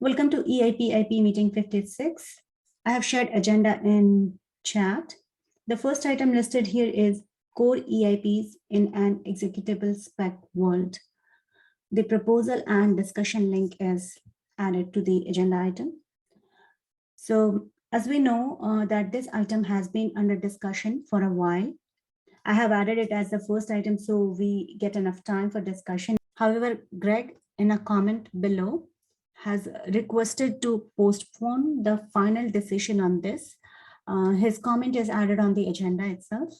Welcome to EIPIP Meeting 56. I have shared agenda in chat. The first item listed here is core EIPs in an executable spec world. The proposal and discussion link is added to the agenda item. So as we know that this item has been under discussion for a while. I have added it as the first item so we get enough time for discussion. However, Greg, in a comment below, has requested to postpone the final decision on this. His comment is added on the agenda itself.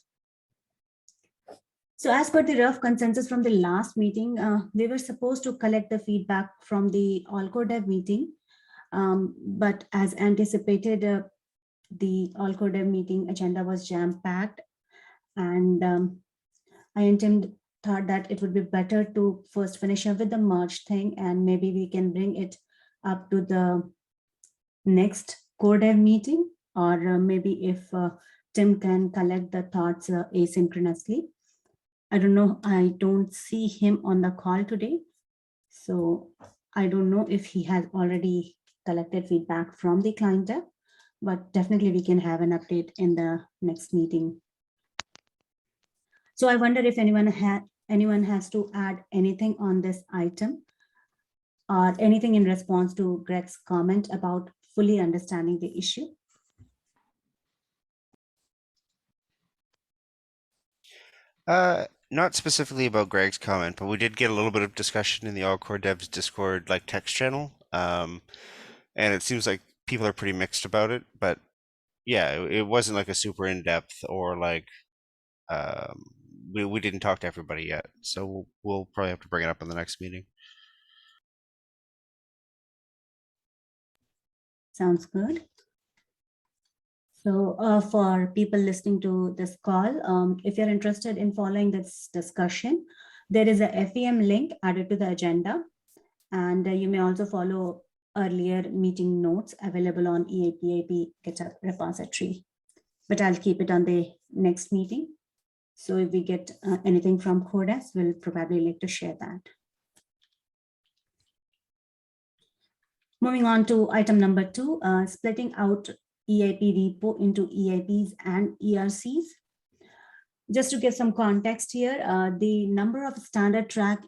So as per the rough consensus from the last meeting, we were supposed to collect the feedback from the All-Core Dev meeting. But as anticipated, the All-Core Dev meeting agenda was jam-packed. And I thought that it would be better to first finish up with the merge thing, and maybe we can bring it up to the next core dev meeting, or maybe if Tim can collect the thoughts asynchronously. I don't know, I don't see him on the call today. So I don't know if he has already collected feedback from the client dev, but definitely we can have an update in the next meeting. So I wonder if anyone has to add anything on this item or anything in response to Greg's comment about fully understanding the issue. Not specifically about Greg's comment, but we did get a little bit of discussion in the All-Core Devs Discord like text channel. And it seems like people are pretty mixed about it, but yeah, it wasn't like a super in-depth or like we didn't talk to everybody yet, so we'll probably have to bring it up in the next meeting. Sounds good. So for people listening to this call, if you're interested in following this discussion, there is a FEM link added to the agenda, and you may also follow earlier meeting notes available on EIPIP GitHub repository, but I'll keep it on the next meeting. So if we get anything from Codas, we'll probably like to share that. Moving on to item number 2, splitting out EIP repo into EIPs and ERCs. Just to give some context here, the number of standard track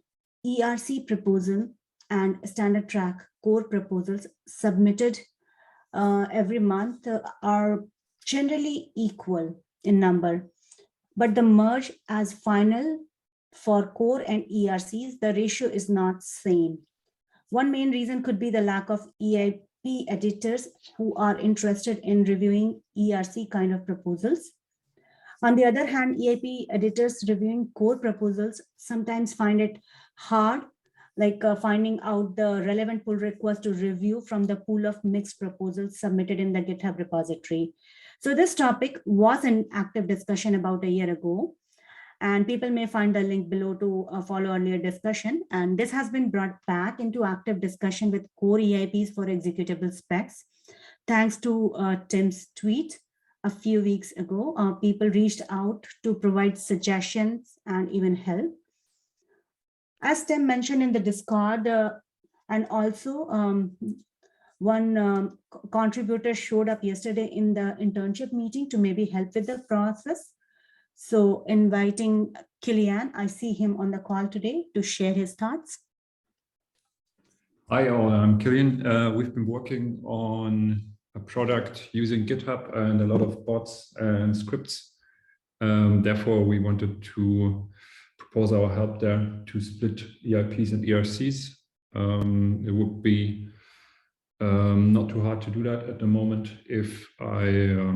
ERC proposal and standard track core proposals submitted every month are generally equal in number. But the merge as final for core and ERCs, the ratio is not same. One main reason could be the lack of EIP editors who are interested in reviewing ERC kind of proposals. On the other hand, EIP editors reviewing core proposals sometimes find it hard, like finding out the relevant pull request to review from the pool of mixed proposals submitted in the GitHub repository. So this topic was an active discussion about a year ago, and people may find the link below to follow earlier discussion. And this has been brought back into active discussion with core EIPs for executable specs. Thanks to Tim's tweet a few weeks ago, people reached out to provide suggestions and even help. As Tim mentioned in the Discord, and also one contributor showed up yesterday in the internship meeting to maybe help with the process. So inviting Killian, I see him on the call today to share his thoughts. Hi all, I'm Killian. We've been working on a product using GitHub and a lot of bots and scripts. Therefore, we wanted to propose our help there to split EIPs and ERCs. It would be not too hard to do that at the moment if I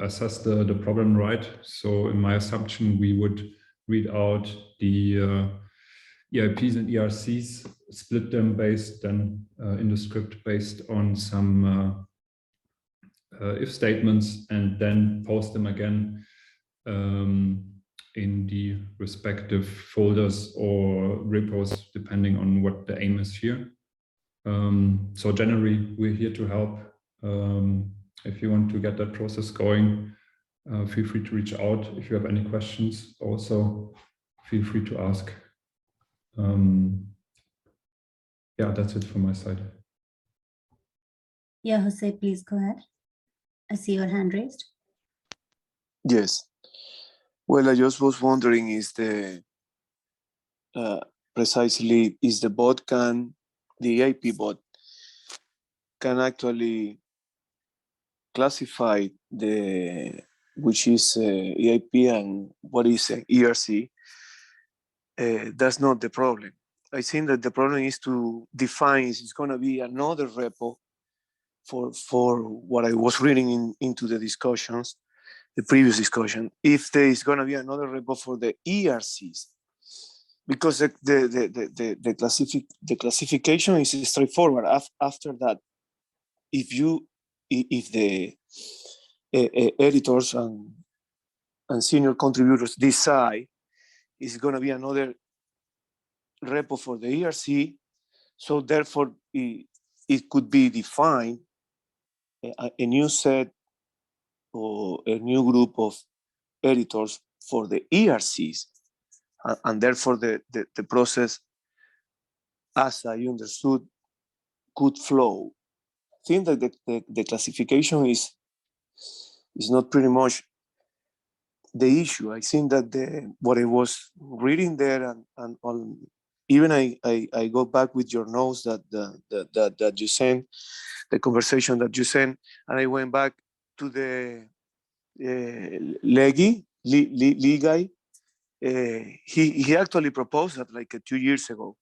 assess the problem right. So in my assumption, we would read out the EIPs and ERCs, split them based then in the script based on some if statements, and then post them again in the respective folders or repos, depending on what the aim is here. So generally, we're here to help. If you want to get that process going, feel free to reach out. If you have any questions, also feel free to ask. Yeah, that's it from my side. Yeah, Jose, please go ahead. I see your hand raised. Yes. Well, I just was wondering, is the precisely is the bot the EIP bot can actually classify which is EIP and what is ERC? That's not the problem. I think that the problem is to define it's going to be another repo for what I was reading into the discussions, the previous discussion. If there is going to be another repo for the ERCs, because the classification is straightforward. After that, if the editors and senior contributors decide it's going to be another repo for the ERC, so therefore it could be defined a new set or a new group of editors for the ERCs, and therefore the process, as I understood, could flow. I think that the classification is not pretty much the issue. I think that what I was reading there and on, even I go back with your notes that you sent, the conversation that you sent, and I went back to the Lee guy. He actually proposed that like 2 years ago.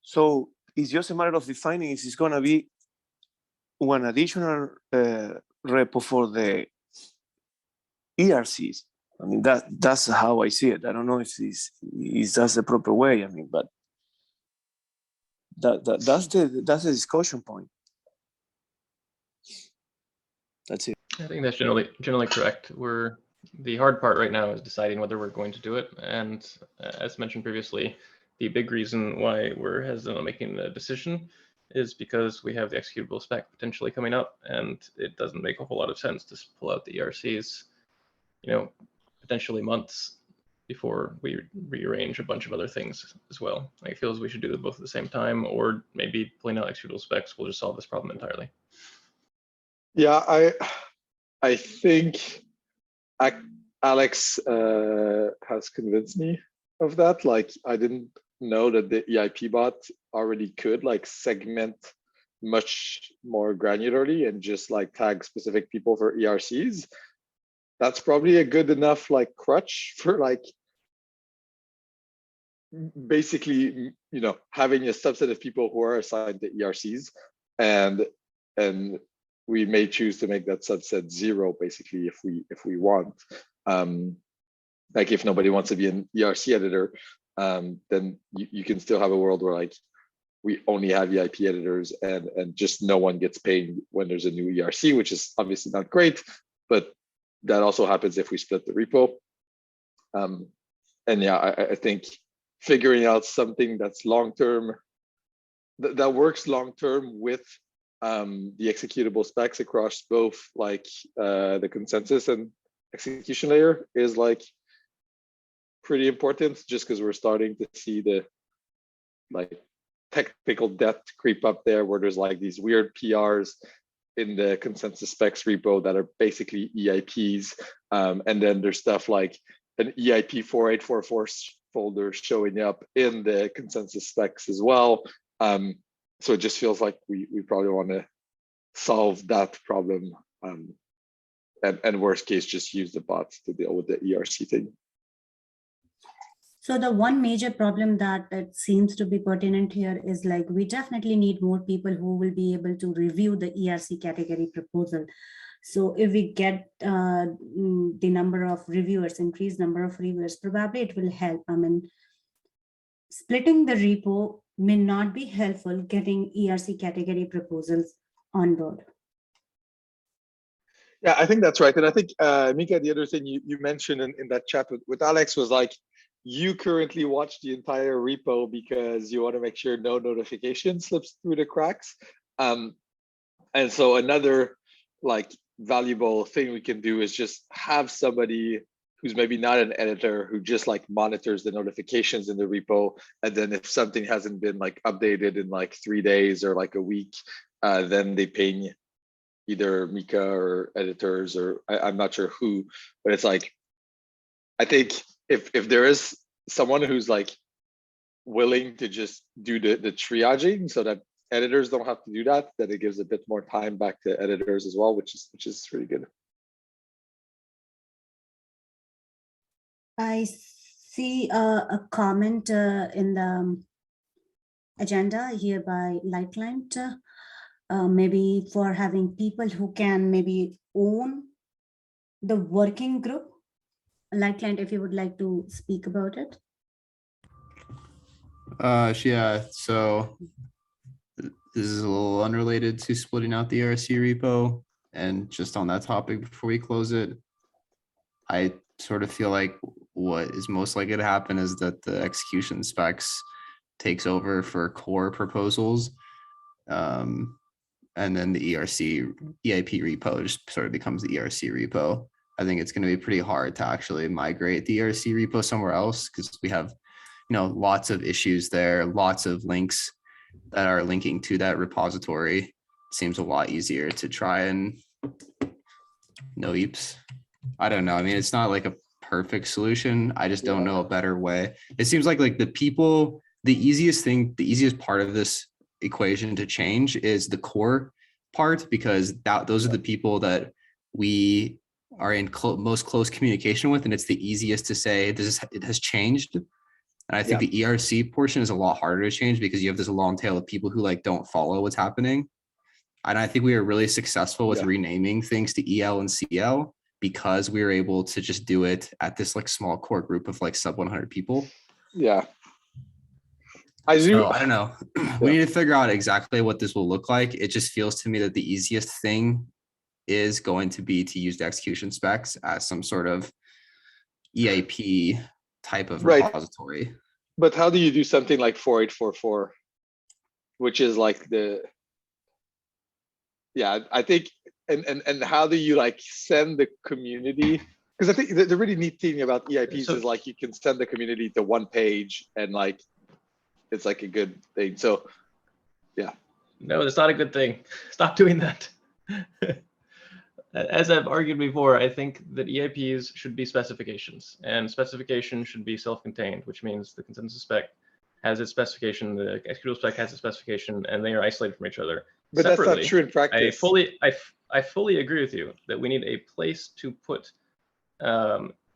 So it's just a matter of defining if it's going to be one additional repo for the ERCs. I mean, that's how I see it. I don't know if that's the proper way. I mean, but that's the discussion point. That's it. I think that's generally correct. The hard part right now is deciding whether we're going to do it. And as mentioned previously, the big reason why we're hesitant on making the decision is because we have the executable spec potentially coming up, and it doesn't make a whole lot of sense to pull out the ERCs, potentially months before we rearrange a bunch of other things as well. It feels we should do them both at the same time, or maybe pulling out executable specs will just solve this problem entirely. Yeah, I think Alex has convinced me of that. Like, I didn't know that the EIP bot already could segment much more granularly and just tag specific people for ERCs. That's probably a good enough crutch for basically having a subset of people who are assigned to ERCs, and we may choose to make that subset 0 basically if we want. If nobody wants to be an ERC editor, then you can still have a world where we only have EIP editors and just no one gets paid when there's a new ERC, which is obviously not great, but that also happens if we split the repo. And yeah, I think figuring out something that's long-term, that works long-term with the executable specs across both the consensus and execution layer is pretty important, just because we're starting to see the technical debt creep up there, where there's these weird PRs in the consensus specs repo that are basically EIPs, and then there's stuff like an EIP 4844 folder showing up in the consensus specs as well. So it just feels like we probably want to solve that problem, and worst case, just use the bots to deal with the ERC thing. So the one major problem that seems to be pertinent here is we definitely need more people who will be able to review the ERC category proposal. So if we get the number of reviewers, increased number of reviewers, probably it will help. I mean, splitting the repo may not be helpful getting ERC category proposals on board. Yeah, I think that's right. And I think, Mika, the other thing you mentioned in that chat with Alex was you currently watch the entire repo because you want to make sure no notification slips through the cracks. And so another valuable thing we can do is just have somebody who's maybe not an editor who just monitors the notifications in the repo, and then if something hasn't been updated in 3 days or a week, then they ping either Mika or editors, or I'm not sure who, but it's like, I think if there is someone who's like willing to just do the triaging so that editors don't have to do that, then it gives a bit more time back to editors as well, which is really good. I see a comment in the agenda here by Lightline, maybe for having people who can maybe own the working group. Lightline, if you would like to speak about it. Yeah, so this is a little unrelated to splitting out the ERC repo. And just on that topic, before we close it, I sort of feel like what is most likely to happen is that the execution specs takes over for core proposals. And then the EIP repo just sort of becomes the ERC repo. I think it's going to be pretty hard to actually migrate the ERC repo somewhere else because we have, lots of issues there, lots of links that are linking to that repository. It seems a lot easier to try and no EIPs. I don't know. I mean, it's not like a perfect solution. I just don't know a better way. It seems like the easiest part of this equation to change is the core part, because those are the people that we are in most close communication with, and it's the easiest to say it has changed. And I think the ERC portion is a lot harder to change because you have this long tail of people who don't follow what's happening. And I think we are really successful with renaming things to EL and CL because we were able to just do it at this small core group of sub 100 people. Yeah. I don't know. We need to figure out exactly what this will look like. It just feels to me that the easiest thing is going to be to use the execution specs as some sort of EIP type of repository. But how do you do something like 4844, which is I think, and how do you send the community? Because I think the really neat thing about EIPs is you can send the community to one page and it's a good thing. So yeah. No, it's not a good thing. Stop doing that. As I've argued before, I think that EIPs should be specifications, and specification should be self-contained, which means the consensus spec has its specification, the executable spec has its specification, and they are isolated from each other. But separately, that's not true in practice. I fully agree with you that we need a place to put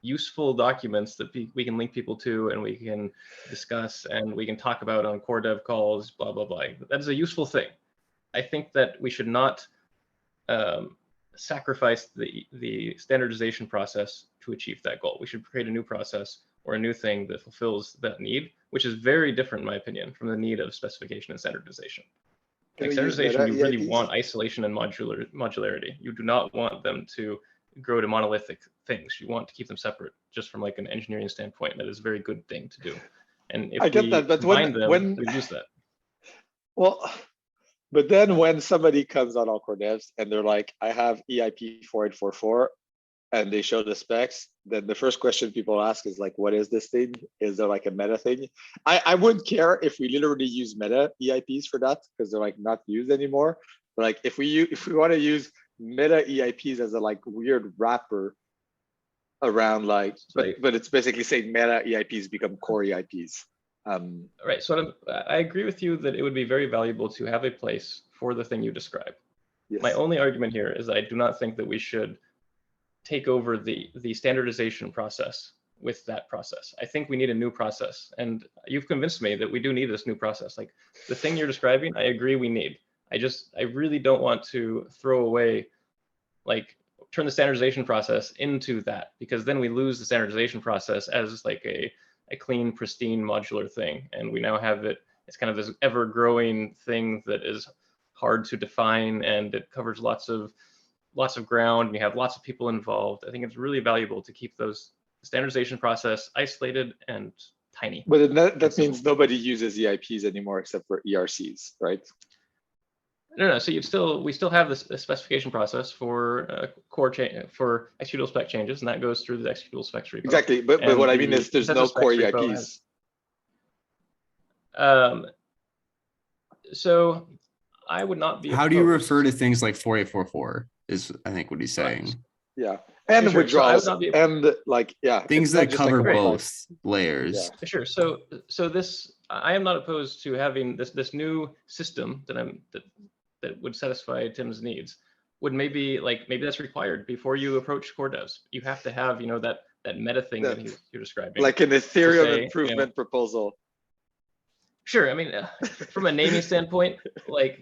useful documents that we can link people to, and we can discuss, and we can talk about on core dev calls, blah, blah, blah. That is a useful thing. I think that we should not sacrifice the standardization process to achieve that goal. We should create a new process or a new thing that fulfills that need, which is very different, in my opinion, from the need of specification and standardization. Standardization, you really want isolation and modularity. You do not want them to grow to monolithic things. You want to keep them separate, just from an engineering standpoint. That is a very good thing to do. And if I get that, but when we lose that. Well, but then when somebody comes on all core devs and they're like, I have EIP 4844, and they show the specs, then the first question people ask is what is this thing? Is there a meta thing? I wouldn't care if we literally use meta EIPs for that, because they're not used anymore. But if we want to use meta EIPs as a weird wrapper around but it's basically saying meta EIPs become core EIPs. Right. So I agree with you that it would be very valuable to have a place for the thing you describe. Yes. My only argument here is I do not think that we should take over the standardization process with that process. I think we need a new process, and you've convinced me that we do need this new process. The thing you're describing, I agree we need. I really don't want to throw away, turn the standardization process into that, because then we lose the standardization process as a clean, pristine, modular thing. And we now have it's kind of this ever-growing thing that is hard to define, and it covers lots of ground, and you have lots of people involved. I think it's really valuable to keep the standardization process isolated and tiny. But that means nobody uses EIPs anymore except for ERCs, right? No. So we still have this specification process for for executable spec changes, and that goes through the executable specs repo. Exactly, but what I mean is there's no core EIPs. So I would not be. How do you opposed. refer to things like 4844 is, I think, what he's saying. Yeah, and Sure, so I would withdrawals, not be- and like, yeah, Things it's not that just like cover a one-time. both layers. Yeah. Sure. So this, I am not opposed to having this new system that would satisfy Tim's needs. Would maybe that's required before you approach core devs. You have to have that meta thing that you're describing. Like an Ethereum say, improvement proposal. Sure. I mean, from a naming standpoint,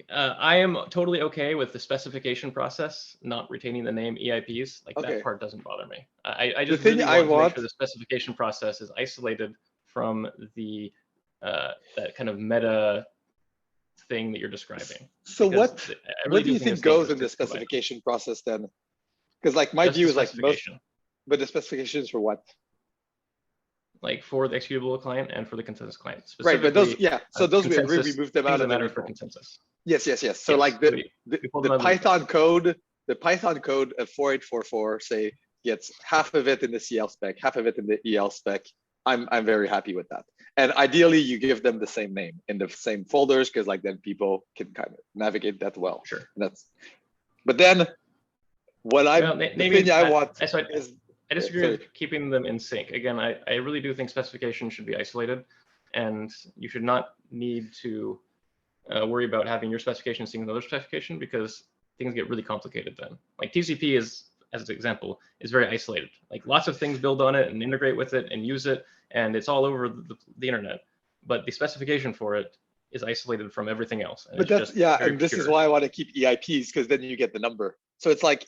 I am totally okay with the specification process not retaining the name EIPs. Like Okay. that part doesn't bother me. I just thing really I want to make want- sure the specification process is isolated from the that kind of meta thing that you're describing. So Because what do you think goes in the specification process then? Because like my view is like most, but the specifications for what? Like for the executable client and for the consensus client. Right, but those, Specifically, yeah, so those we agree, we consensus, moved them things out that of the matter for repo. consensus. Yes. So Yes, like we pulled them the out of the repo. Python code of 4844 say gets half of it in the CL spec, half of it in the EL spec. I'm very happy with that. And ideally you give them the same name in the same folders, because like then people can kind of navigate that well. Sure. But then what I want is, I disagree with keeping them in sync. Again, I really do think specification should be isolated, and you should not need to worry about having your specification sync with another specification, because things get really complicated then. Like TCP is, as an example, is very isolated. Like lots of things build on it and integrate with it and use it, and it's all over the internet. But the specification for it is isolated from everything else. But that's, and this is why I want to keep EIPs, because then you get the number. So it's like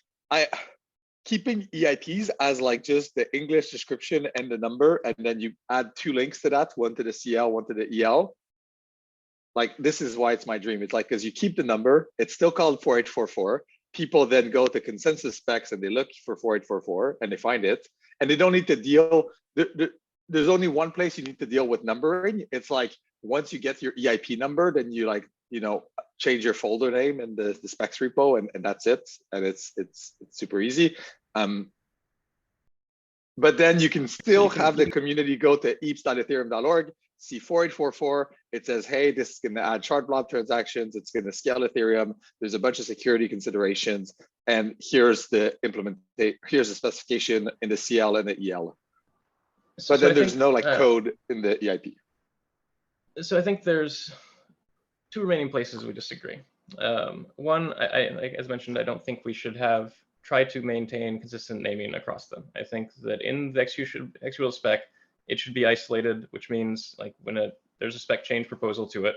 keeping EIPs as like just the English description and the number, and then you add 2 links to that, one to the CL, one to the EL. Like this is why it's my dream. It's like, because you keep the number, it's still called 4844. People then go to consensus specs and they look for 4844 and they find it, and they don't need to deal. There's only one place you need to deal with numbering. It's like once you get your EIP number, then you change your folder name in the specs repo, and that's it. And it's super easy. But then you can still have the community go to eeps.ethereum.org, see 4844. It says, hey, this is going to add shard block transactions. It's going to scale Ethereum. There's a bunch of security considerations. And here's the here's the specification in the CL and the EL. But then there's no code in the EIP. So I think there's 2 remaining places we disagree. One, as mentioned, I don't think we should try to maintain consistent naming across them. I think that in the executable spec, it should be isolated, which means like when there's a spec change proposal to it,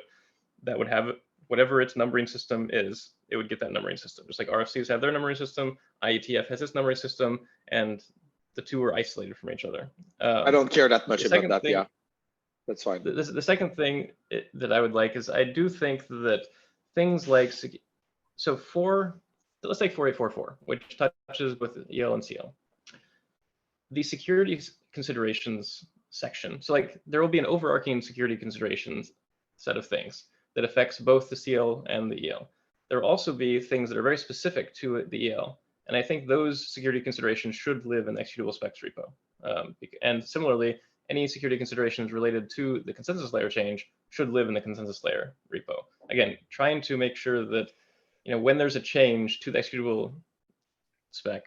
that would have whatever its numbering system is, it would get that numbering system. Just like RFCs have their numbering system, IETF has its numbering system, and the 2 are isolated from each other. I don't care that much about that. Yeah, that's fine. The second thing that I would like is, I do think that things like, so let's take 4844, which touches with EL and CL. The security considerations section. So like there will be an overarching security considerations set of things that affects both the CL and the EL. There will also be things that are very specific to the EL. And I think those security considerations should live in the executable specs repo. And similarly, any security considerations related to the consensus layer change should live in the consensus layer repo. Again, trying to make sure that when there's a change to the executable spec,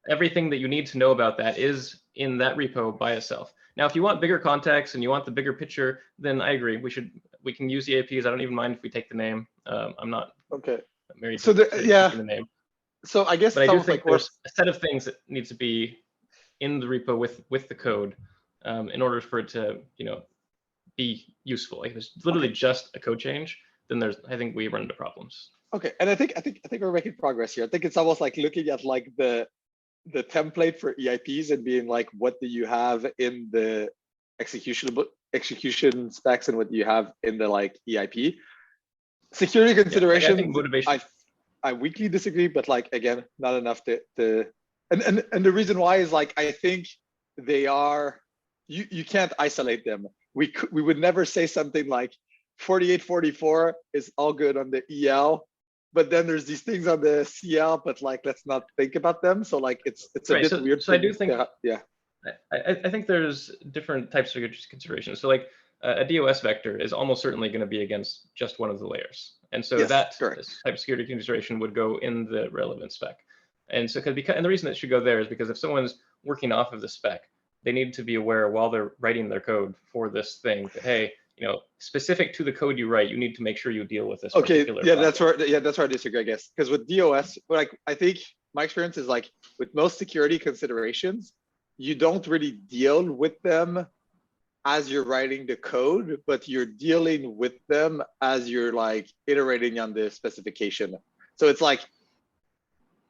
everything that you need to know about that is in that repo by itself. Now, if you want bigger context and you want the bigger picture, then I agree. We can use EAPs. I don't even mind if we take the name. I'm not married to the name. So I guess, but I do think there's a set of things that needs to be in the repo with the code in order for it to be useful. Like if it's literally just a code change, then I think we run into problems. Okay, and I think we're making progress here. I think it's almost like looking at like the template for EIPs and being like, what do you have in the execution specs and what do you have in the like EIP? Security considerations. I think motivation. I weakly disagree, but like again, not enough to and the reason why is like I think they are, you can't isolate them. We would never say something like 4844 is all good on the EL, but then there's these things on the CL, but like let's not think about them. So like it's a bit weird. So I do think I think there's different types of considerations. So like a DOS vector is almost certainly going to be against just one of the layers. And so Yes, that correct. type of security consideration would go in the relevant spec. And so and the reason it should go there is because if someone's working off of the spec, they need to be aware while they're writing their code for this thing that, hey, specific to the code you write, you need to make sure you deal with this particular yeah, project. that's where I disagree, I guess. Because with DOS, like, I think my experience is like with most security considerations, you don't really deal with them as you're writing the code, but you're dealing with them as you're like iterating on the specification. So it's like,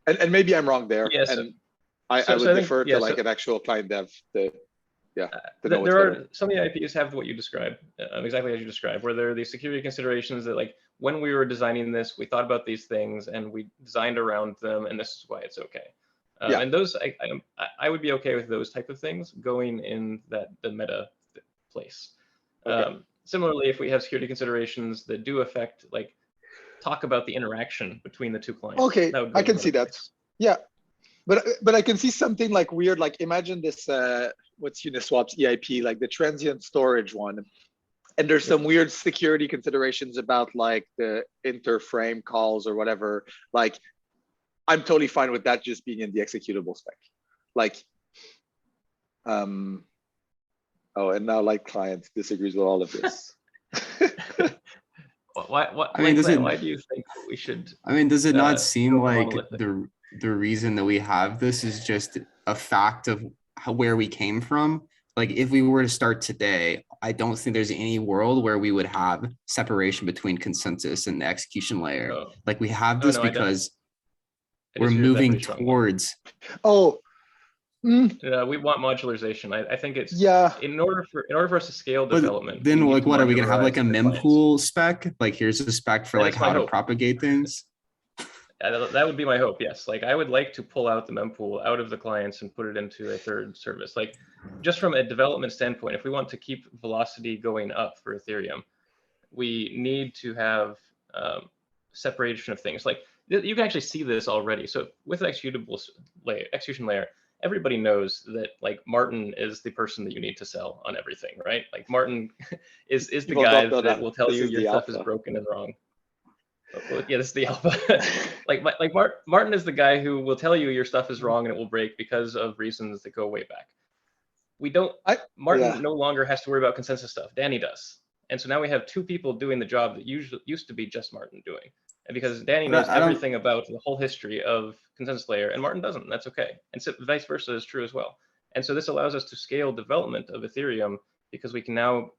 and maybe I'm wrong there. Yeah, and I would defer to like an actual client dev to know what's there better. are some EIPs have what you described, exactly as you described, where there are these security considerations that, like, when we were designing this, we thought about these things and we designed around them, and this is why it's okay. Yeah. And those, I would be okay with those type of things going in the meta place. Okay. Similarly, if we have security considerations that do affect, like, talk about the interaction between the two clients. Okay, that would go I can in see that. place. Yeah, but I can see something like weird, like imagine this, what's Uniswap's EIP, like the transient storage one. And there's some weird security considerations about like the inter-frame calls or whatever. Like, I'm totally fine with that just being in the executable spec. Like, oh, and now like client disagrees with all of this. Why do you think we should? I mean, does it not seem go like monolithic? the reason that we have this is just a fact of where we came from? Like, if we were to start today, I don't think there's any world where we would have separation between consensus and the execution layer. Oh. Like, we have this no, because I we're disagree with that moving pretty strongly. towards. Oh, We want modularization. I think it's, yeah. in order for us to scale But development. then, we need like, to what are we gonna have, like a modularize the clients. mempool spec? Like, here's a spec for That like is my how to hope. propagate things. That would be my hope. Yes, like I would like to pull out the mempool out of the clients and put it into a third service. Like, just from a development standpoint, if we want to keep velocity going up for Ethereum, we need to have separation of things. Like, you can actually see this already. So with the execution layer, everybody knows that, like, Martin is the person that you need to sell on everything, right? Like, Martin is the People guy don't know that will tell this you is your the stuff is alpha. broken and wrong. Well, yeah, this is the alpha. Martin is the guy who will tell you your stuff is wrong and it will break because of reasons that go way back. Martin no longer has to worry about consensus stuff. Danny does. And so now we have two people doing the job that used to be just Martin doing. And because Danny knows everything about the whole history of consensus layer, and Martin doesn't, that's okay. And so vice versa is true as well. And so this allows us to scale development of Ethereum because we can now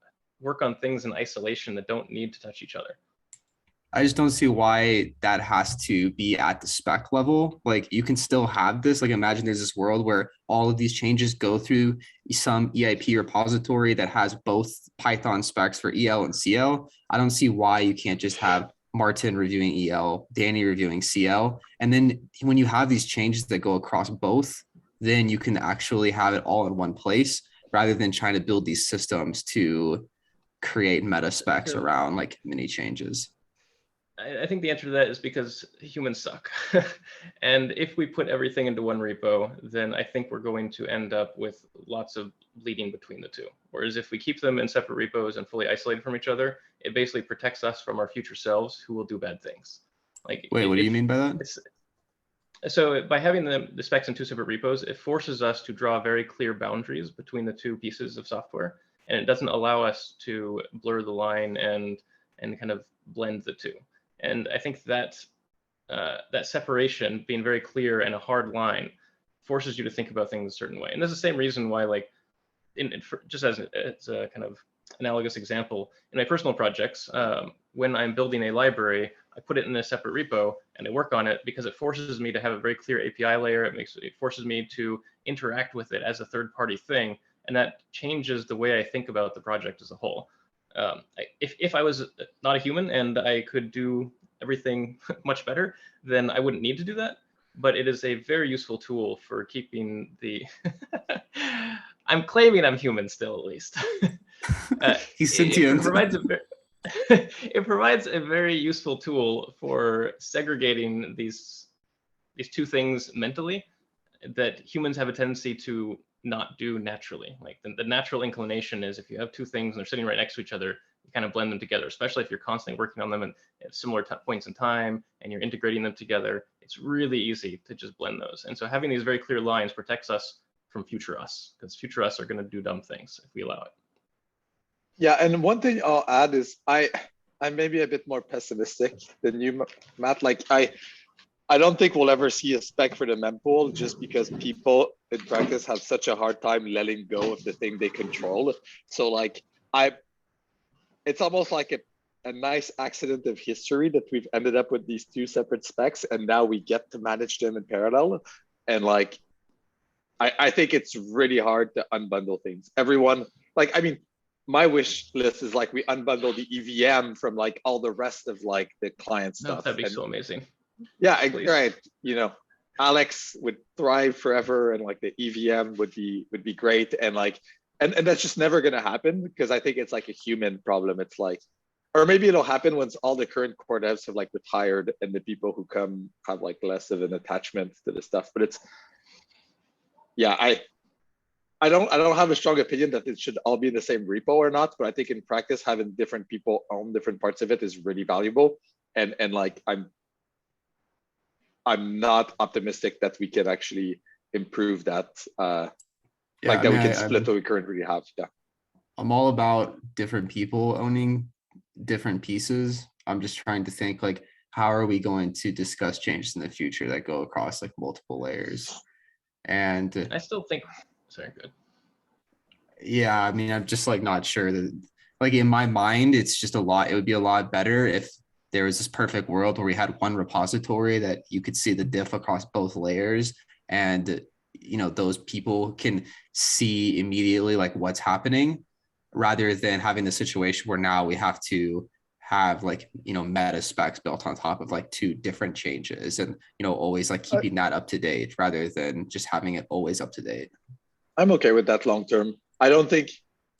work on things in isolation that don't need to touch each other. I just don't see why that has to be at the spec level. Like, you can still have this. Like, imagine there's this world where all of these changes go through some EIP repository that has both Python specs for EL and CL. I don't see why you can't just have Martin reviewing EL, Danny reviewing CL. And then when you have these changes that go across both, then you can actually have it all in one place rather than trying to build these systems to create meta specs around like mini changes. I think the answer to that is because humans suck. And if we put everything into one repo, then I think we're going to end up with lots of bleeding between the two. Whereas if we keep them in separate repos and fully isolated from each other, it basically protects us from our future selves who will do bad things. Like, wait, what do you mean by that? So by having the specs in two separate repos, it forces us to draw very clear boundaries between the two pieces of software. And it doesn't allow us to blur the line and kind of blend the two. And I think that that separation, being very clear and a hard line, forces you to think about things a certain way. And there's the same reason why, like, just as a kind of analogous example, in my personal projects, when I'm building a library, I put it in a separate repo and I work on it because it forces me to have a very clear API layer. It forces me to interact with it as a third-party thing, and that changes the way I think about the project as a whole. If I was not a human and I could do everything much better, then I wouldn't need to do that. But it is a very useful tool for keeping the. I'm claiming I'm human still, at least. He's sentient. It provides a very useful tool for segregating these two things mentally that humans have a tendency to not do naturally. Like the natural inclination is if you have two things and they're sitting right next to each other, you kind of blend them together, especially if you're constantly working on them at similar points in time and you're integrating them together. It's really easy to just blend those. And so having these very clear lines protects us from future us, because future us are going to do dumb things if we allow it. Yeah, and one thing I'll add is I'm maybe a bit more pessimistic than you, Matt. Like I don't think we'll ever see a spec for the mempool, just because people in practice have such a hard time letting go of the thing they control. So like it's almost like a nice accident of history that we've ended up with these two separate specs, and now we get to manage them in parallel. And like I think it's really hard to unbundle things. Everyone, like, I mean, my wish list is like we unbundle the EVM from like all the rest of like the client No, stuff. that'd be And so amazing. yeah, Please. right. You know, Alex would thrive forever, and like the EVM would be great. And like, and that's just never gonna happen, because I think it's like a human problem. It's like, or maybe it'll happen once all the current core devs have like retired and the people who come have like less of an attachment to the stuff. But it's, yeah, I don't have a strong opinion that it should all be in the same repo or not, but I think in practice having different people own different parts of it is really valuable. And like I'm not optimistic that we can actually improve that. Like that we can split what we currently have. Yeah. I'm all about different people owning different pieces. I'm just trying to think like, how are we going to discuss changes in the future that go across like multiple layers? And I still think, sorry, good. yeah, I mean, I'm just like not sure that, like in my mind, it's just a lot. It would be a lot better if there was this perfect world where we had one repository that you could see the diff across both layers, and you know, those people can see immediately like what's happening, rather than having the situation where now we have to have like, you know, meta specs built on top of like two different changes, and you know, always like keeping that up to date rather than just having it always up to date. I'm okay with that long term. I don't think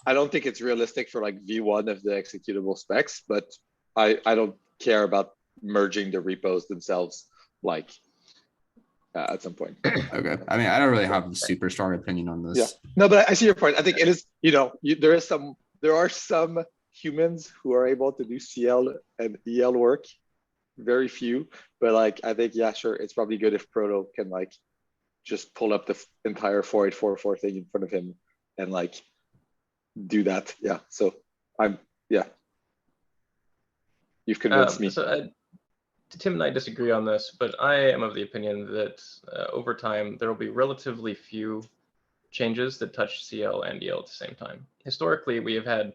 it's realistic for like V1 of the executable specs, but I don't care about merging the repos themselves like at some point. Okay. I mean, I don't really have a super strong opinion on this. Yeah. No, but I see your point. I think it is, you know, there are some humans who are able to do CL and EL work, very few, but like, I think, yeah, sure, it's probably good if Proto can like just pull up the entire 4844 thing in front of him and like do that. Yeah. So yeah. You've convinced me. So Tim and I disagree on this, but I am of the opinion that over time, there will be relatively few changes that touch CL and EL at the same time. Historically, we have had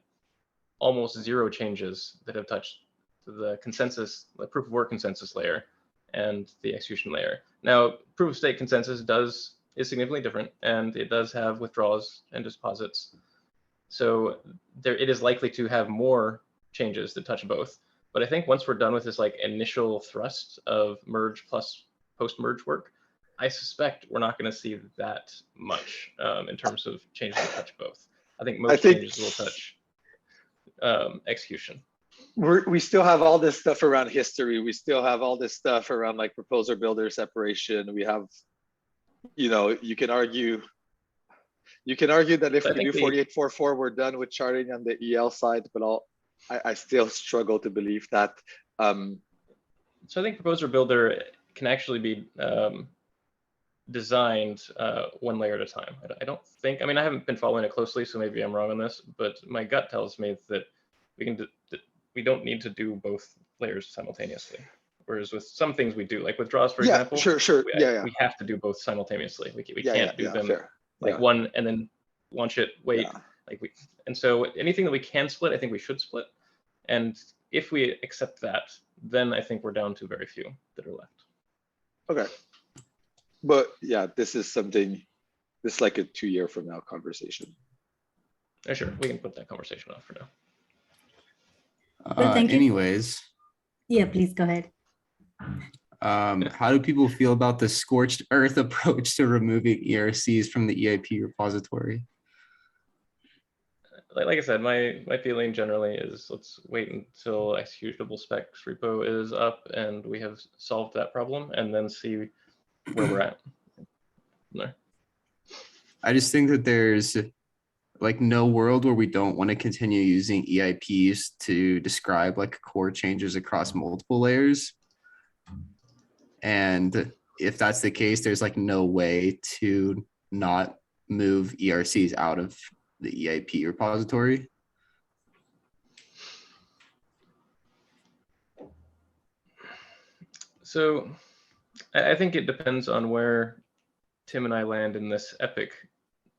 almost zero changes that have touched the consensus, the proof of work consensus layer and the execution layer. Now, proof of stake consensus is significantly different, and it does have withdrawals and deposits. So it is likely to have more changes that touch both. But I think once we're done with this like initial thrust of merge plus post-merge work, I suspect we're not going to see that much in terms of changes that touch both. I think most changes will touch execution. We still have all this stuff around history. We still have all this stuff around like proposer builder separation. We have, you know, you can argue that if we do 4844, we're done with charting on the EL side, but I still struggle to believe that. So I think proposer builder can actually be designed one layer at a time. I don't think, I mean, I haven't been following it closely, so maybe I'm wrong on this, but my gut tells me that we don't need to do both layers simultaneously. Whereas with some things we do, like withdraws, for example. Sure. We have to do both simultaneously. We can't do them fair. Like one and then launch it, wait. And so anything that we can split, I think we should split. And if we accept that, then I think we're down to very few that are left. Okay. But yeah, this is like a 2 year from now conversation. Sure, we can put that conversation off for now. Well, thank you. Anyways. Yeah, please go ahead. How do people feel about the scorched earth approach to removing ERCs from the EIP repository? Like I said, my feeling generally is let's wait until executable specs repo is up and we have solved that problem, and then see where we're at. There. I just think that there's like no world where we don't want to continue using EIPs to describe like core changes across multiple layers. And if that's the case, there's like no way to not move ERCs out of the EIP repository. So I think it depends on where Tim and I land in this epic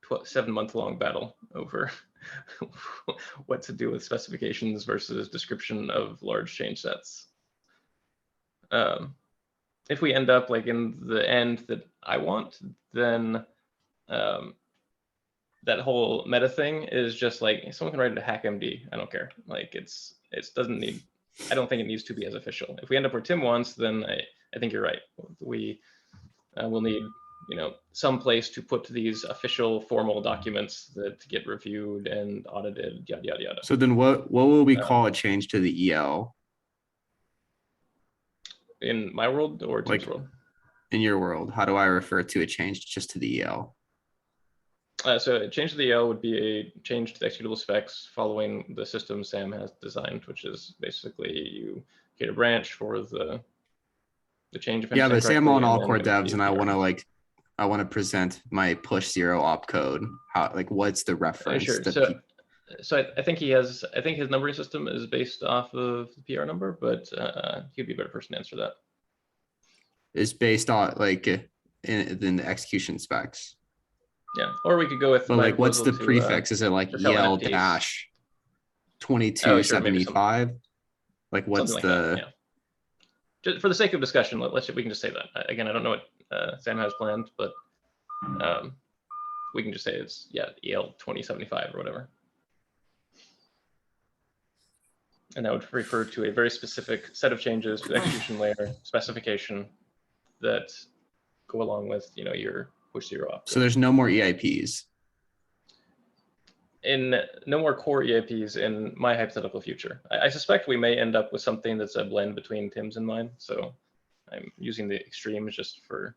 7-month-long battle over what to do with specifications versus description of large change sets. If we end up like in the end that I want, then that whole meta thing is just like someone can write it a hackmd. I don't care. Like it doesn't need. I don't think it needs to be as official. If we end up where Tim wants, then I think you're right. We will need some place to put these official formal documents that get reviewed and audited, yada yada yada. So then what will we call a change to the EL? In my world or Tim's world? In your world, how do I refer to a change just to the EL? So a change to the EL would be a change to the executable specs following the system Sam has designed, which is basically you create a branch for the change. Yeah, but say I'm on all core devs and I want to present my push 0 opcode. How, like, what's the reference? Sure. So I think his numbering system is based off of the PR number, but he'd be a better person to answer that. It's based on like in the execution specs. Yeah, or we could go with. But like, what's the prefix? Is it like EL dash 2275? Like, what's like the? That, yeah. Just for the sake of discussion, we can just say that. Again, I don't know what Sam has planned, but we can just say it's EL 2075 or whatever. And that would refer to a very specific set of changes to the execution layer specification that go along with your push 0 opcode. So there's no more EIPs. In no more core EIPs in my hypothetical future. I suspect we may end up with something that's a blend between Tim's and mine. So I'm using the extremes just for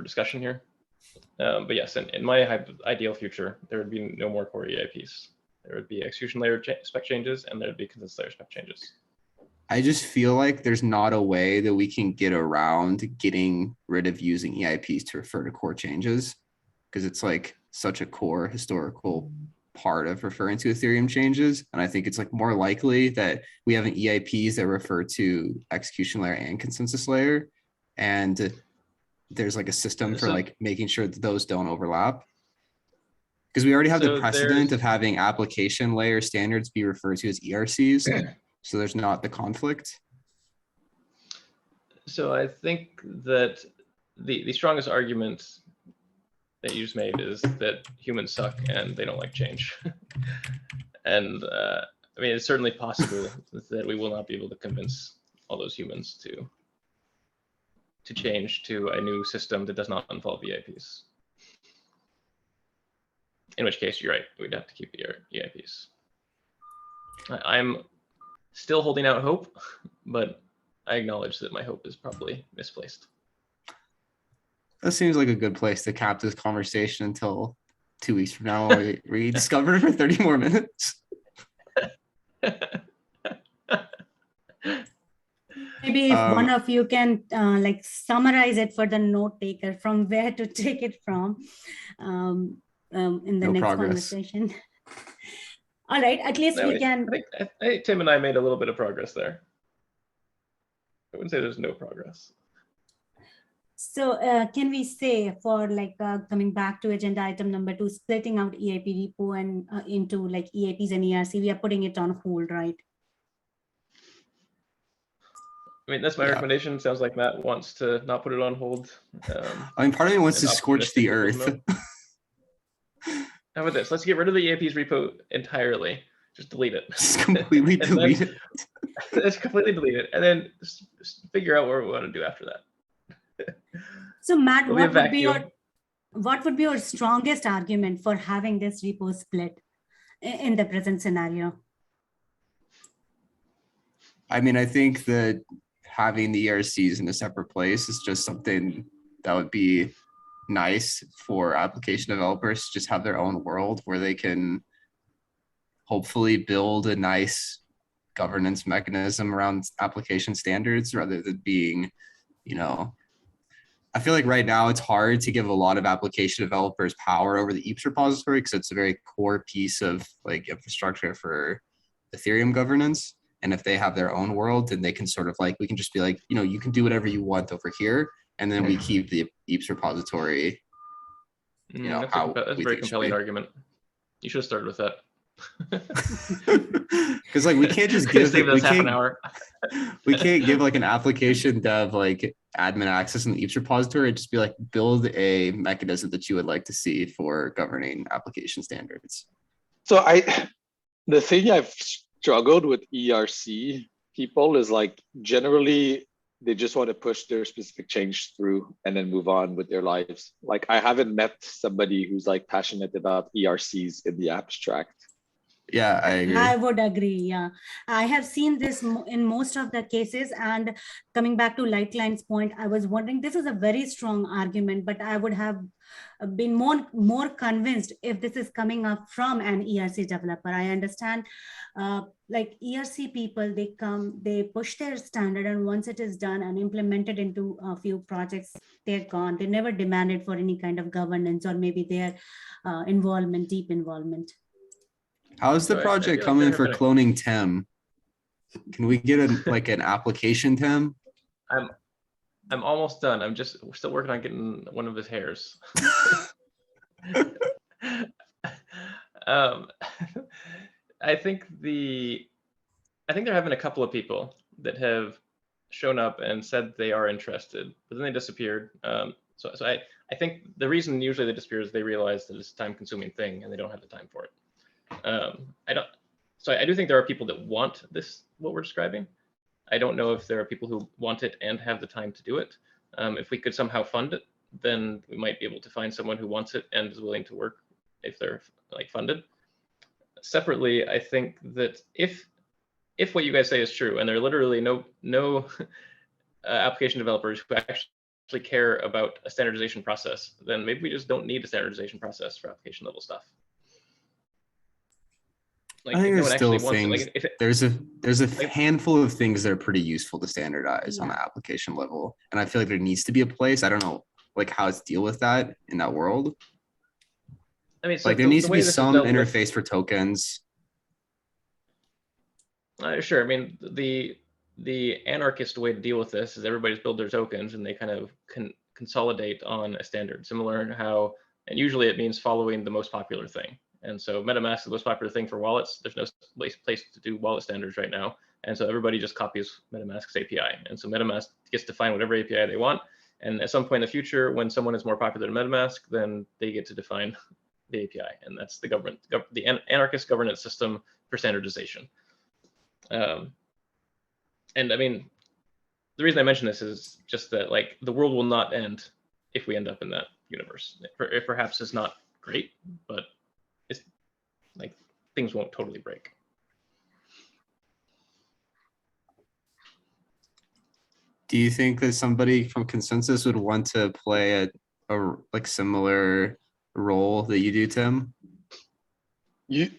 discussion here. But yes, in my ideal future, there would be no more core EIPs. There would be execution layer spec changes, and there would be consensus layer spec changes. I just feel like there's not a way that we can get around getting rid of using EIPs to refer to core changes, because it's like such a core historical part of referring to Ethereum changes. And I think it's like more likely that we have an EIPs that refer to execution layer and consensus layer. And there's like a system for like making sure that those don't overlap. Because we already have the precedent of having application layer standards be referred to as ERCs. So there's not the conflict. So I think that the strongest argument that you just made is that humans suck and they don't like change. And I mean, it's certainly possible that we will not be able to convince all those humans to change to a new system that does not involve EIPs. In which case, you're right, we'd have to keep EIPs. I'm still holding out hope, but I acknowledge that my hope is probably misplaced. That seems like a good place to cap this conversation until 2 weeks from now, where we discover it for 30 more minutes. Maybe if one of you can like summarize it for the note taker from where to take it from in the next conversation. All right, at least we can. I think Tim and I made a little bit of progress there. I wouldn't say there's no progress. So can we say for like coming back to agenda item number 2, splitting out EIP repo and into like EIPs and ERC, we are putting it on hold, right? I mean, that's my recommendation. Sounds like Matt wants to not put it on hold. I mean, part of me wants to scorch the earth. How about this? Let's get rid of the EIPs repo entirely. Just delete it. Just completely delete it. Let's completely delete it, and then figure out what we want to do after that. So Matt, what would be your strongest argument for having this repo split in the present scenario? I mean, I think that having the ERCs in a separate place is just something that would be nice for application developers to just have their own world where they can hopefully build a nice governance mechanism around application standards rather than being, you know, I feel like right now it's hard to give a lot of application developers power over the EIPS repository because it's a very core piece of like infrastructure for Ethereum governance. And if they have their own world, then they can sort of like, we can just be like, you know, you can do whatever you want over here. And then we keep the EIPS repository, you know, that's how that's a we very think it should compelling be. argument. You should have started with that. Because like we can't just Could give save it, us half an hour. we can't give like an application dev like admin access in the EIPS repository. It'd just be like build a mechanism that you would like to see for governing application standards. So the thing I've struggled with ERC people is like generally they just want to push their specific change through and then move on with their lives. Like I haven't met somebody who's like passionate about ERCs in the abstract. Yeah, I agree. I would agree. Yeah, I have seen this in most of the cases. And coming back to Lightline's point, I was wondering, this is a very strong argument, but I would have been more convinced if this is coming up from an ERC developer. I understand, like ERC people, they come, they push their standard, and once it is done and implemented into a few projects, they're gone. They never demanded for any kind of governance or maybe their involvement, deep involvement. How's the So I project feel like coming there for have been cloning Tim? Can we get like an application, Tim? I'm almost done. We're still working on getting one of his hairs. I think there have been a couple of people that have shown up and said they are interested, but then they disappeared. So I think the reason usually they disappear is they realize that it's a time-consuming thing and they don't have the time for it. So I do think there are people that want this, what we're describing. I don't know if there are people who want it and have the time to do it. If we could somehow fund it, then we might be able to find someone who wants it and is willing to work if they're like funded. Separately, I think that if what you guys say is true, and there are literally no application developers who actually care about a standardization process, then maybe we just don't need a standardization process for application level stuff. Like, I think no there's one still actually wants it. things. Like, There's a handful of things that are pretty useful to standardize on the application level, and I feel like there needs to be a place. I don't know, like how to deal with that in that world. I mean, so like there needs to way be this is some dealt with- interface for tokens. Sure. I mean, the anarchist way to deal with this is everybody's build their tokens and they kind of consolidate on a standard, similar to how, and usually it means following the most popular thing. And so MetaMask is the most popular thing for wallets. There's no place to do wallet standards right now. And so everybody just copies MetaMask's API. And so MetaMask gets to define whatever API they want. And at some point in the future, when someone is more popular than MetaMask, then they get to define the API. And that's the anarchist governance system for standardization. And I mean, the reason I mention this is just that like the world will not end if we end up in that universe. It perhaps is not great, but it's like things won't totally break. Do you think that somebody from Consensus would want to play a like similar role that you do, Tim? You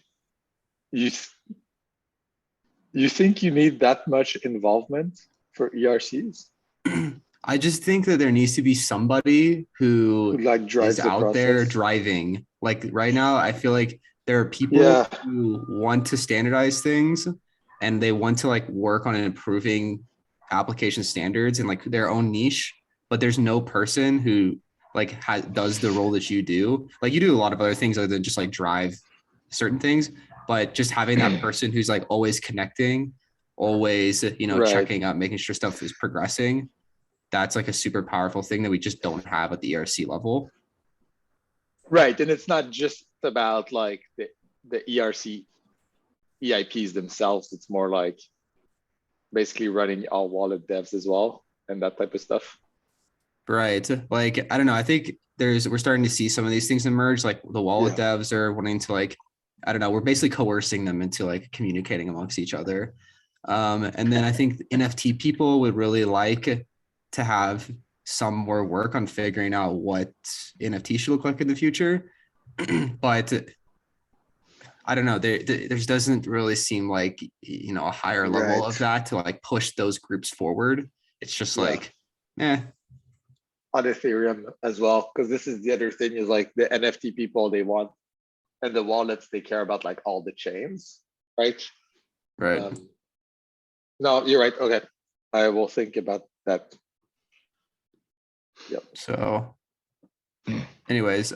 think you need that much involvement for ERCs? I just think that there needs to be somebody who like drives is the out there process. driving. Like right now, I feel like there are people who want to standardize things and they want to like work on improving application standards in like their own niche, but there's no person who like does the role that you do. Like you do a lot of other things other than just like drive certain things, but just having that person who's like always connecting, always, you know, checking up, making sure stuff is progressing. That's like a super powerful thing that we just don't have at the ERC level. Right, and it's not just about like the ERC EIPs themselves. It's more like basically running all wallet devs as well and that type of stuff. Right. Like, I don't know. I think we're starting to see some of these things emerge. Like the wallet devs are wanting to like, I don't know, we're basically coercing them into like communicating amongst each other. And then I think NFT people would really like to have some more work on figuring out what NFT should look like in the future. But I don't know, there doesn't really seem like, you know, a higher level of that to like push those groups forward. It's just like, on Ethereum as well, because this is the other thing, is like the NFT people, they want, and the wallets, they care about like all the chains, right? Right. No, you're right. Okay, I will think about that. Yep. So anyways,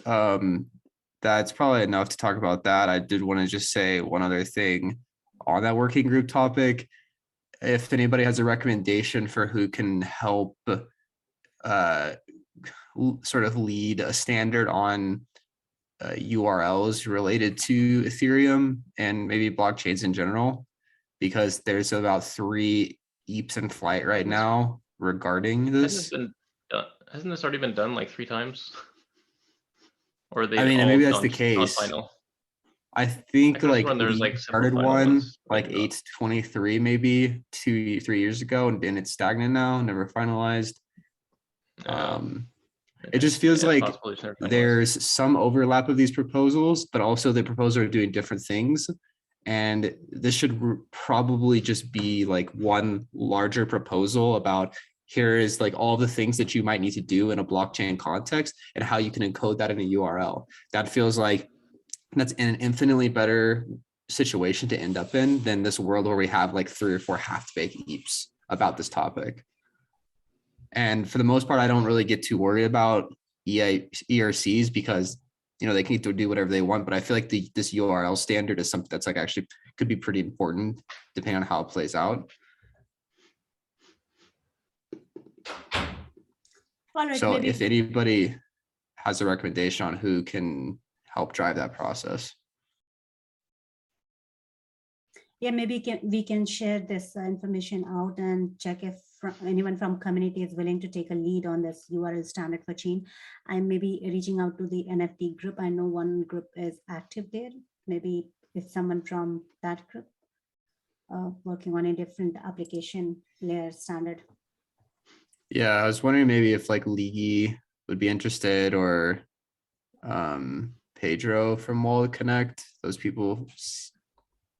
that's probably enough to talk about that. I did want to just say one other thing on that working group topic. If anybody has a recommendation for who can help sort of lead a standard on URLs related to Ethereum and maybe blockchains in general, because there's about 3 EIPs in flight right now regarding this. Hasn't this already been done like 3 times? Or are they I mean, all maybe that's gone, the case. final? I think like there's we like several started final one ones, like maybe not. 8/23 maybe 2-3 years ago, and then it's stagnant now, never finalized. It just feels like there's some overlap of these proposals, but also the proposals are doing different things. And this should probably just be like one larger proposal about, here is like all the things that you might need to do in a blockchain context and how you can encode that in a URL. That feels like that's an infinitely better situation to end up in than this world where we have like 3 or 4 half-baked EIPs about this topic. And for the most part, I don't really get too worried about ERCs because, you know, they can do whatever they want. But I feel like this URL standard is something that's like actually could be pretty important depending on how it plays out. All right, so maybe if anybody has a recommendation on who can help drive that process. Yeah, maybe we can share this information out and check if anyone from community is willing to take a lead on this URL standard for chain. I'm maybe reaching out to the NFT group. I know one group is active there. Maybe if someone from that group working on a different application layer standard. Yeah, I was wondering maybe if like Ligi would be interested, or Pedro from Wallet Connect. Those people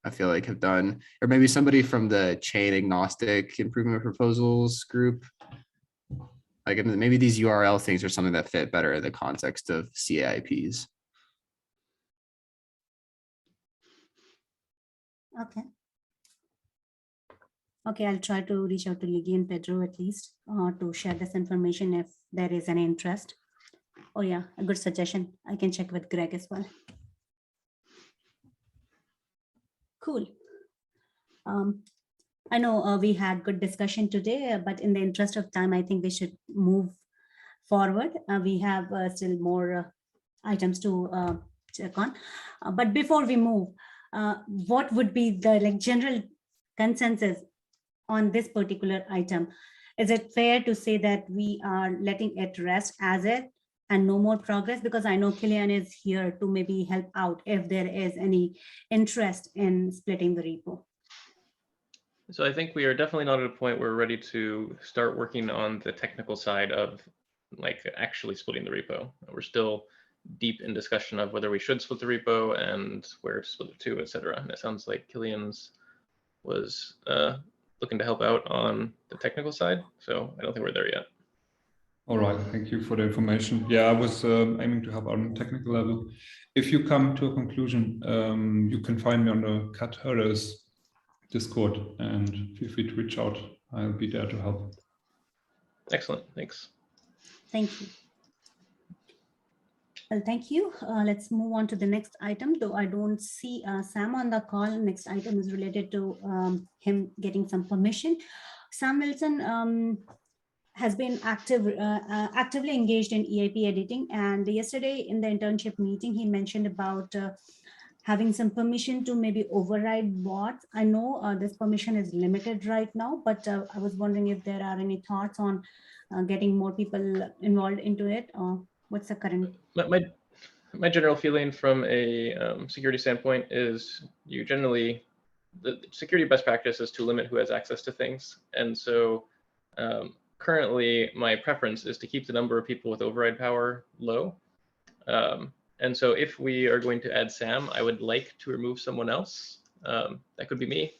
I feel like have done, or maybe somebody from the chain agnostic improvement proposals group. Like maybe these URL things are something that fit better in the context of CIPs. Okay. Okay, I'll try to reach out to Ligi and Pedro at least to share this information if there is any interest. Oh yeah, a good suggestion. I can check with Greg as well. Cool. I know we had good discussion today, but in the interest of time, I think we should move forward. We have still more items to check on. But before we move, what would be the like general consensus on this particular item? Is it fair to say that we are letting it rest as it and no more progress? Because I know Killian is here to maybe help out if there is any interest in splitting the repo. So I think we are definitely not at a point where we're ready to start working on the technical side of like actually splitting the repo. We're still deep in discussion of whether we should split the repo and where to split it to, et cetera. And it sounds like Killian's was looking to help out on the technical side. So I don't think we're there yet. All right, thank you for the information. Yeah, I was aiming to help on technical level. If you come to a conclusion, you can find me on the Cat Herders Discord and feel free to reach out. I'll be there to help. Excellent, thanks. Thank you. Well, thank you. Let's move on to the next item, though I don't see Sam on the call. Next item is related to him getting some permission. Sam Wilson has been actively engaged in EIP editing. And yesterday in the internship meeting, he mentioned about having some permission to maybe override bots. I know this permission is limited right now, but I was wondering if there are any thoughts on getting more people involved into it, or what's the current? My general feeling from a security standpoint is you generally, the security best practice is to limit who has access to things. And so currently my preference is to keep the number of people with override power low. And so if we are going to add Sam, I would like to remove someone else. That could be me.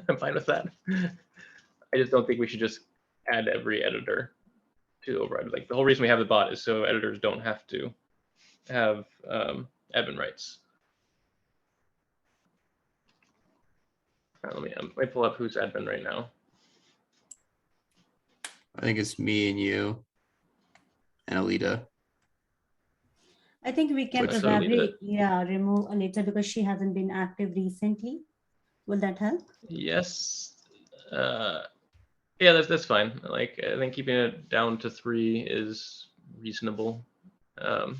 I'm fine with that. I just don't think we should just add every editor to override. Like the whole reason we have the bot is so editors don't have to have admin rights. All right, let me pull up who's admin right now. I think it's me and you and Alita. I think we can So probably, remove Alita because she hasn't been active recently. Will that help? Yes. Yeah, that's fine. Like, I think keeping it down to 3 is reasonable. I'd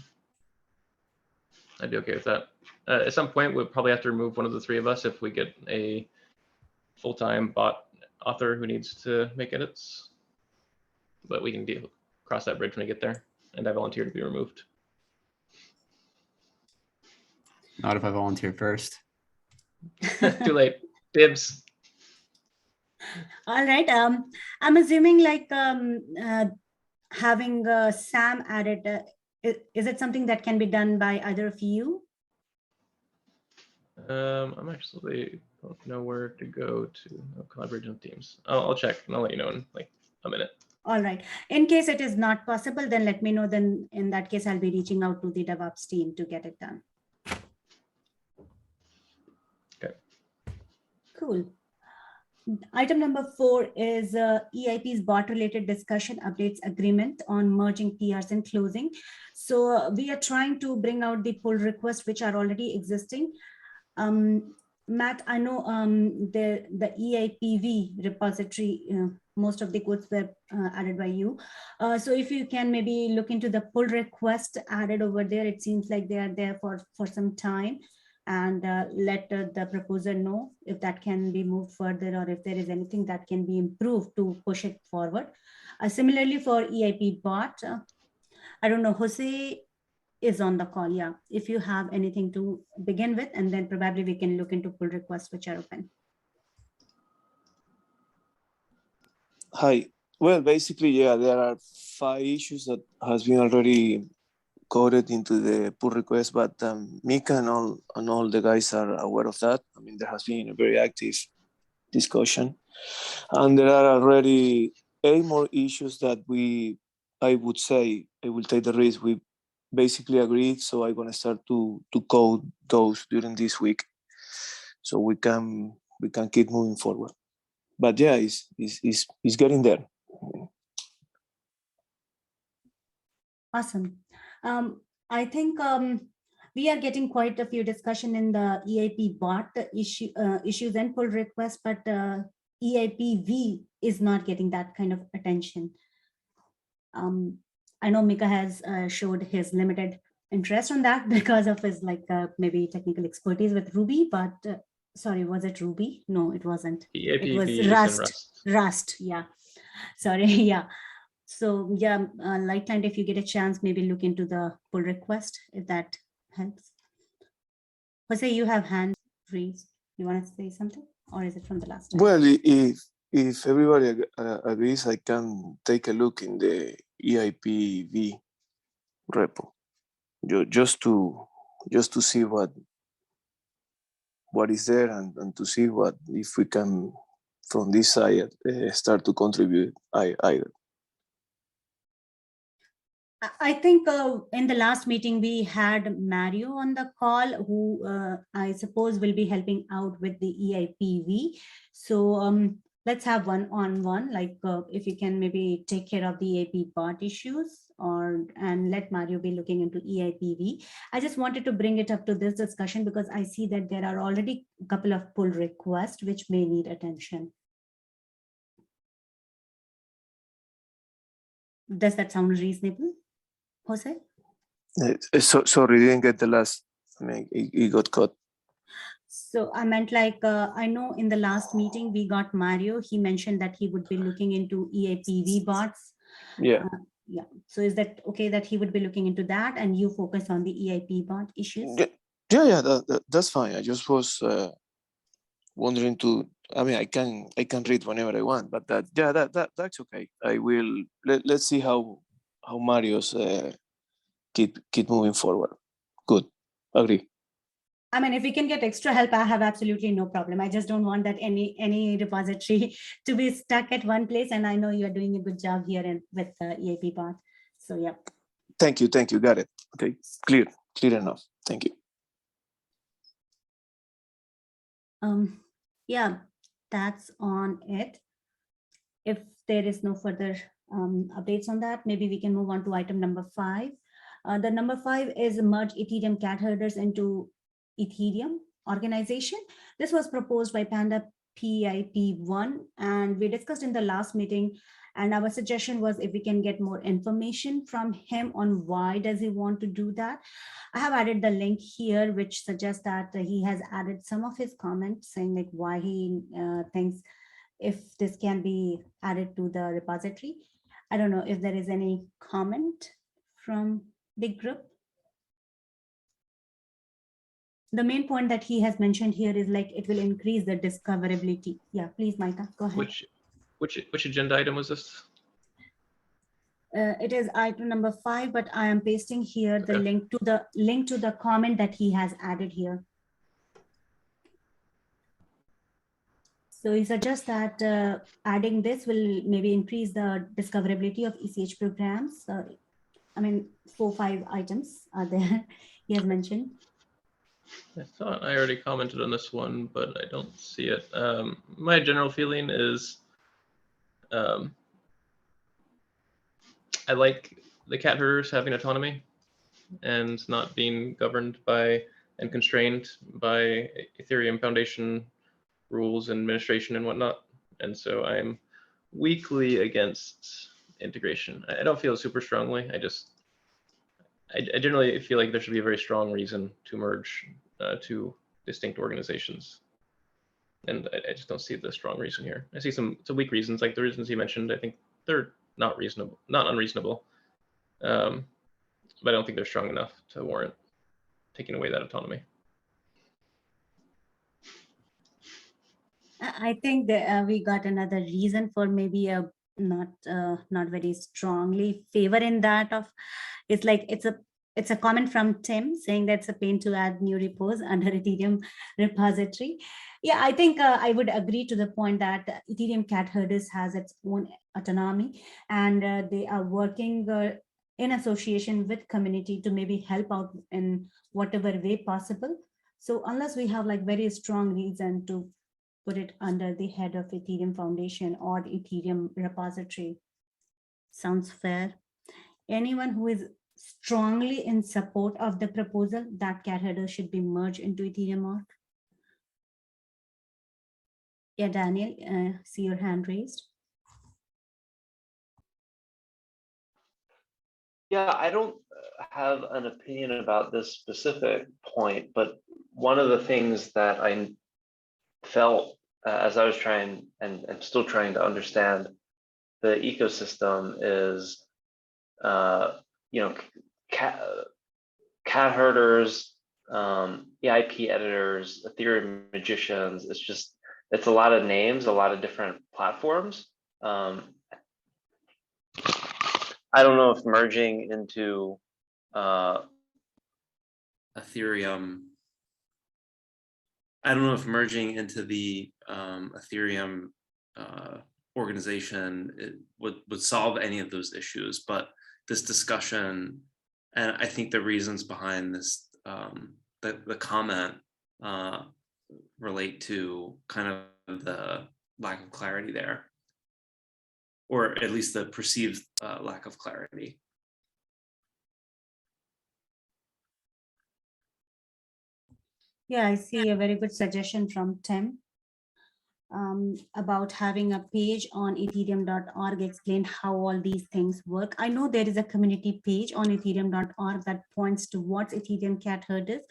be okay with that. At some point, we'll probably have to remove one of the 3 of us if we get a full-time bot author who needs to make edits. But we can cross that bridge when we get there, and I volunteer to be removed. Not if I volunteer first. Too late. Dibs. All right. I'm assuming like having Sam added, is it something that can be done by either of you? I'm actually don't know where to go to collaborate on Teams. I'll check and I'll let you know in like a minute. All right. In case it is not possible, then let me know. Then in that case, I'll be reaching out to the DevOps team to get it done. Okay. Cool. Item number 4 is EIP's bot-related discussion updates agreement on merging PRs and closing. So we are trying to bring out the pull requests which are already existing. Matt, I know the EIPV repository, most of the codes were added by you. So if you can maybe look into the pull request added over there, it seems like they are there for some time. And let the proposer know if that can be moved further or if there is anything that can be improved to push it forward. Similarly for EIP bot, I don't know, Jose is on the call. Yeah, if you have anything to begin with, and then probably we can look into pull requests which are open. Hi. Well, basically, yeah, there are 5 issues that has been already coded into the pull request, but Mika and all the guys are aware of that. I mean, there has been a very active discussion, and there are already 8 more issues that I would say, I will take the risk. We basically agreed, so I'm gonna start to code those during this week, so we can keep moving forward. But yeah, it's getting there. Awesome. I think we are getting quite a few discussion in the EIP bot issues and pull requests, but EIPV is not getting that kind of attention. I know Mika has showed his limited interest on that because of his like maybe technical expertise with Ruby, but sorry, was it Ruby? No, it wasn't. EIPV it was is Rust. in Rust, yeah. Sorry, yeah. So yeah, Light Client, if you get a chance, maybe look into the pull request, if that helps. Jose, you have hand raised. You want to say something? Or is it from the last time? Well, if everybody agrees, I can take a look in the EIPV repo, just to see what is there and to see what if we can from this side start to contribute either. I think in the last meeting, we had Mario on the call, who I suppose will be helping out with the EIPV. So let's have one-on-one, like if you can maybe take care of the EIP bot issues and let Mario be looking into EIPV. I just wanted to bring it up to this discussion because I see that there are already a couple of pull requests which may need attention. Does that sound reasonable? Jose? Sorry, didn't get the last. I mean, it got cut. So I meant like, I know in the last meeting we got Mario. He mentioned that he would be looking into EIPV bots. Yeah. Yeah. So is that okay that he would be looking into that and you focus on the EIP bot issues? Yeah, that's fine. I just was wondering I mean, I can read whenever I want, but that's okay. I will let's see how Mario's keep moving forward. Good, agree. I mean, if we can get extra help, I have absolutely no problem. I just don't want that any repository to be stuck at one place. And I know you are doing a good job here and with the EIP part. So yeah. Thank you. Got it. Okay, clear enough. Thank you. Yeah, that's on it. If there is no further updates on that, maybe we can move on to item number 5. The number 5 is merge Ethereum cat herders into Ethereum organization. This was proposed by Panda PIP1, and we discussed in the last meeting, and our suggestion was if we can get more information from him on why does he want to do that. I have added the link here, which suggests that he has added some of his comments saying like why he thinks if this can be added to the repository. I don't know if there is any comment from the group. The main point that he has mentioned here is like it will increase the discoverability. Yeah, please, Micah, go ahead. Which agenda item was this? It is item number 5, but I am pasting here the Okay. link to the comment that he has added here. So he suggests that adding this will maybe increase the discoverability of ECH programs. I mean, 4-5 items are there he has mentioned. I thought I already commented on this one, but I don't see it. My general feeling is I like the cat herders having autonomy and not being governed by and constrained by Ethereum Foundation rules and administration and whatnot. And so I'm weakly against integration. I don't feel super strongly. I generally feel like there should be a very strong reason to merge two distinct organizations. And I just don't see the strong reason here. I see some weak reasons, like the reasons you mentioned. I think they're not unreasonable. But I don't think they're strong enough to warrant taking away that autonomy. I think that we got another reason for maybe a not very strongly favor in that of it's like it's a comment from Tim saying that it's a pain to add new repos under Ethereum repository. Yeah, I think I would agree to the point that Ethereum cat herders has its own autonomy, and they are working in association with community to maybe help out in whatever way possible. So unless we have like very strong reason to put it under the head of Ethereum Foundation or Ethereum repository. Sounds fair. Anyone who is strongly in support of the proposal that cat header should be merged into Ethereum org? Yeah, Daniel, see your hand raised. Yeah, I don't have an opinion about this specific point, but one of the things that I felt as I was trying and still trying to understand the ecosystem is, cat herders, EIP editors, Ethereum magicians. It's a lot of names, a lot of different platforms. I don't know if merging into Ethereum, I don't know if merging into the Ethereum organization would solve any of those issues, but this discussion, and I think the reasons behind this, the comment relate to kind of the lack of clarity there, or at least the perceived lack of clarity. Yeah, I see a very good suggestion from Tim about having a page on ethereum.org explain how all these things work. I know there is a community page on ethereum.org that points towards Ethereum cat herders,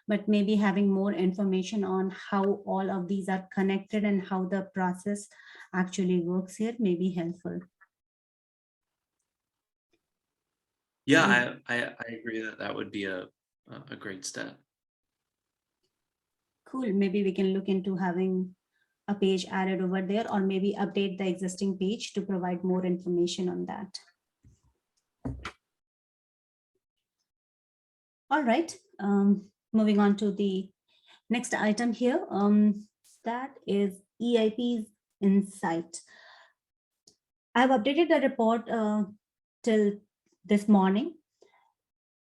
but maybe having more information on how all of these are connected and how the process actually works here may be helpful. Yeah, I agree that would be a great step. Cool. Maybe we can look into having a page added over there, or maybe update the existing page to provide more information on that. All right, moving on to the next item here. That is EIP's Insight. I've updated the report till this morning.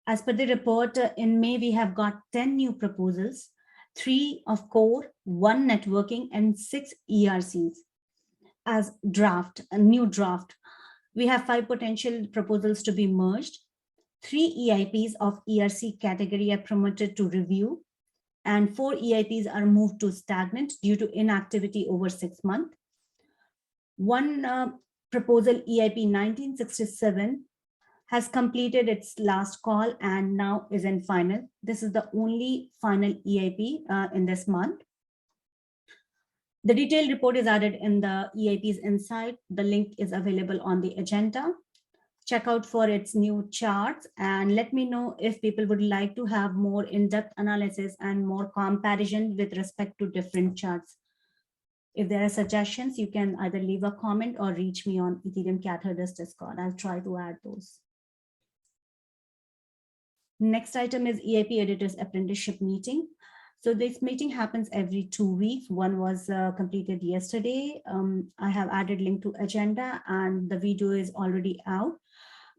As per the report, in May, we have got 10 new proposals, 3 of core, 1 networking, and 6 ERCs. As draft, a new draft, we have 5 potential proposals to be merged. 3 EIPs of ERC category are promoted to review, and 4 EIPs are moved to stagnant due to inactivity over 6 months. 1 proposal, EIP 1967, has completed its last call and now is in final. This is the only final EIP in this month. The detailed report is added in the EIP's Insight. The link is available on the agenda. Check out for its new charts and let me know if people would like to have more in-depth analysis and more comparison with respect to different charts. If there are suggestions, you can either leave a comment or reach me on Ethereum Cat Herders Discord. I'll try to add those. Next item is EIP Editors Apprenticeship Meeting. So this meeting happens every 2 weeks. One was completed yesterday. I have added link to agenda and the video is already out.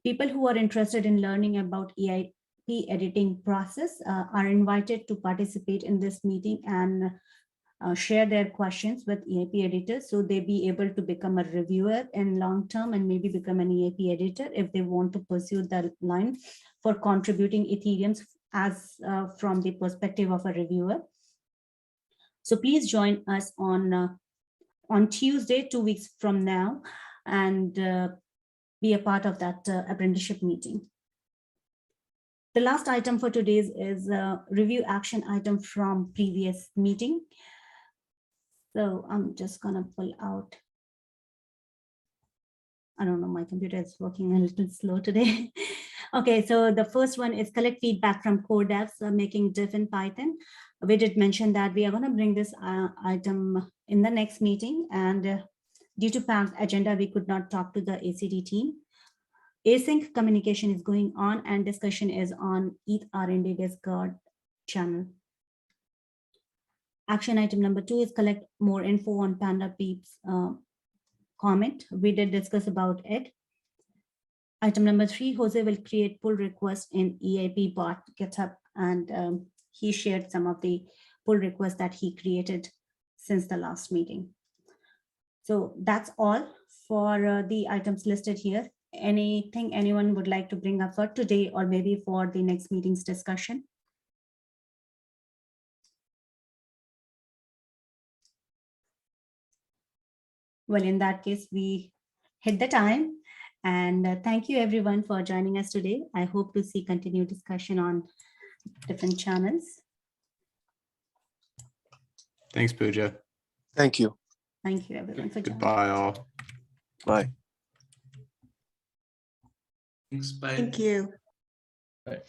People who are interested in learning about EIP editing process are invited to participate in this meeting and share their questions with EIP editors, so they be able to become a reviewer in long term and maybe become an EIP editor if they want to pursue that line for contributing Ethereum as from the perspective of a reviewer. So please join us on Tuesday, 2 weeks from now, and be a part of that apprenticeship meeting. The last item for today is a review action item from previous meeting. So I'm just gonna pull out. I don't know, my computer is working a little slow today. Okay, so the first one is collect feedback from core devs making diff in Python. We did mention that we are gonna bring this item in the next meeting, and due to packed agenda, we could not talk to the ACD team. Async communication is going on and discussion is on ETH R&D Discord channel. Action item number 2 is collect more info on Panda Peeps comment. We did discuss about it. Item number 3, Jose will create pull requests in EIP bot GitHub, and he shared some of the pull requests that he created since the last meeting. So that's all for the items listed here. Anything anyone would like to bring up for today or maybe for the next meeting's discussion? Well, in that case, we hit the time, and thank you everyone for joining us today. I hope to see continued discussion on different channels. Thanks, Pooja. Thank you. Thank you everyone for joining. Goodbye, all. Bye. Thanks, bye. Thank you. Right.